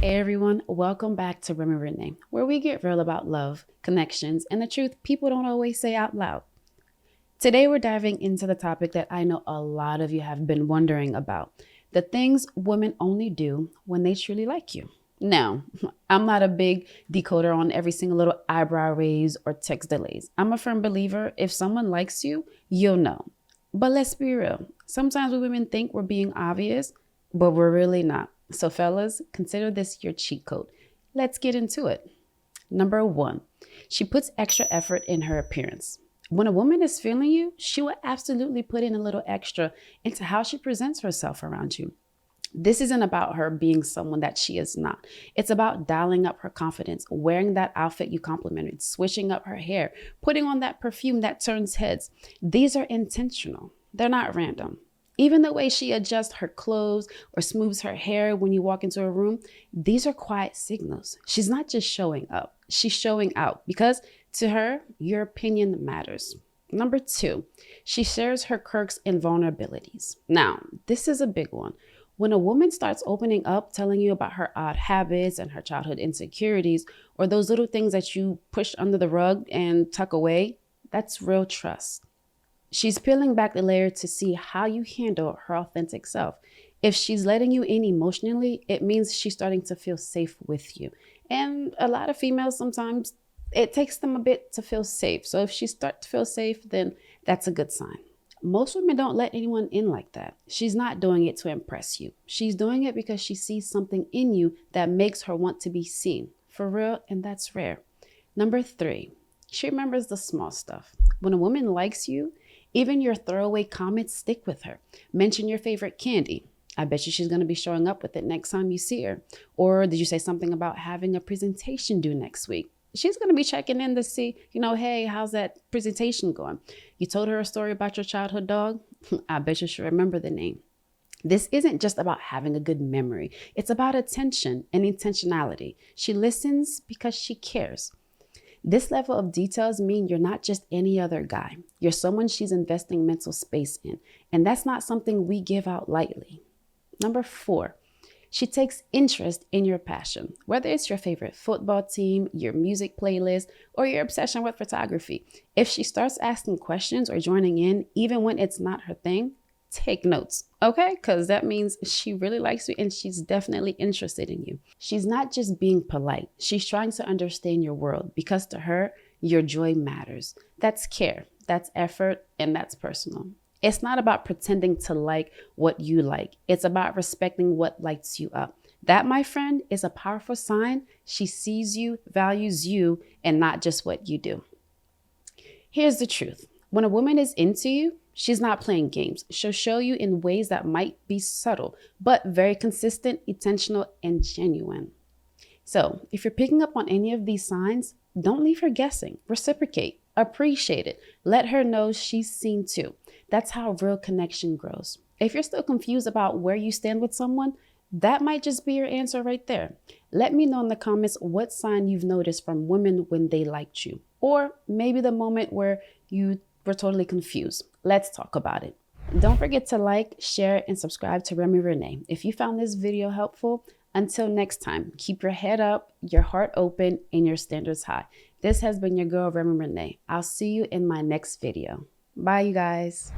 Hey everyone, welcome back to Remy René, where we get real about love, connections, and the truth people don't always say out loud. Today we're diving into the topic that I know a lot of you have been wondering about, the things women only do when they truly like you. Now, I'm not a big decoder on every single little eyebrow raise or text delays. I'm a firm believer if someone likes you, you'll know. But let's be real. Sometimes we women think we're being obvious, but we're really not. So fellas, consider this your cheat code. Let's get into it. Number 1, she puts extra effort in her appearance. When a woman is feeling you, she will absolutely put in a little extra into how she presents herself around you. This isn't about her being someone that she is not. It's about dialing up her confidence, wearing that outfit you complimented, switching up her hair, putting on that perfume that turns heads. These are intentional. They're not random. Even the way she adjusts her clothes or smooths her hair when you walk into a room, these are quiet signals. She's not just showing up, she's showing out because to her, your opinion matters. Number 2, she shares her quirks and vulnerabilities. Now, this is a big one. When a woman starts opening up, telling you about her odd habits and her childhood insecurities, or those little things that you push under the rug and tuck away, that's real trust. She's peeling back the layer to see how you handle her authentic self. If she's letting you in emotionally, it means she's starting to feel safe with you. And a lot of females, sometimes it takes them a bit to feel safe. So if she starts to feel safe, then that's a good sign. Most women don't let anyone in like that. She's not doing it to impress you. She's doing it because she sees something in you that makes her want to be seen. For real, and that's rare. Number 3, she remembers the small stuff. When a woman likes you, even your throwaway comments stick with her. Mention your favorite candy. I bet you she's going to be showing up with it next time you see her. Or did you say something about having a presentation due next week? She's going to be checking in to see, hey, how's that presentation going? You told her a story about your childhood dog? I bet you she'll remember the name. This isn't just about having a good memory. It's about attention and intentionality. She listens because she cares. This level of details mean you're not just any other guy. You're someone she's investing mental space in. And that's not something we give out lightly. Number 4, she takes interest in your passion. Whether it's your favorite football team, your music playlist, or your obsession with photography. If she starts asking questions or joining in, even when it's not her thing, take notes, okay? Because that means she really likes you and she's definitely interested in you. She's not just being polite. She's trying to understand your world because to her, your joy matters. That's care, that's effort, and that's personal. It's not about pretending to like what you like. It's about respecting what lights you up. That, my friend, is a powerful sign she sees you, values you, and not just what you do. Here's the truth. When a woman is into you, she's not playing games. She'll show you in ways that might be subtle, but very consistent, intentional, and genuine. So if you're picking up on any of these signs, don't leave her guessing. Reciprocate, appreciate it. Let her know she's seen too. That's how real connection grows. If you're still confused about where you stand with someone, that might just be your answer right there. Let me know in the comments what sign you've noticed from women when they liked you, or maybe the moment where you were totally confused. Let's talk about it. Don't forget to like, share, and subscribe to Remy René. If you found this video helpful, until next time, keep your head up, your heart open, and your standards high. This has been your girl, Remy René. I'll see you in my next video. Bye, you guys.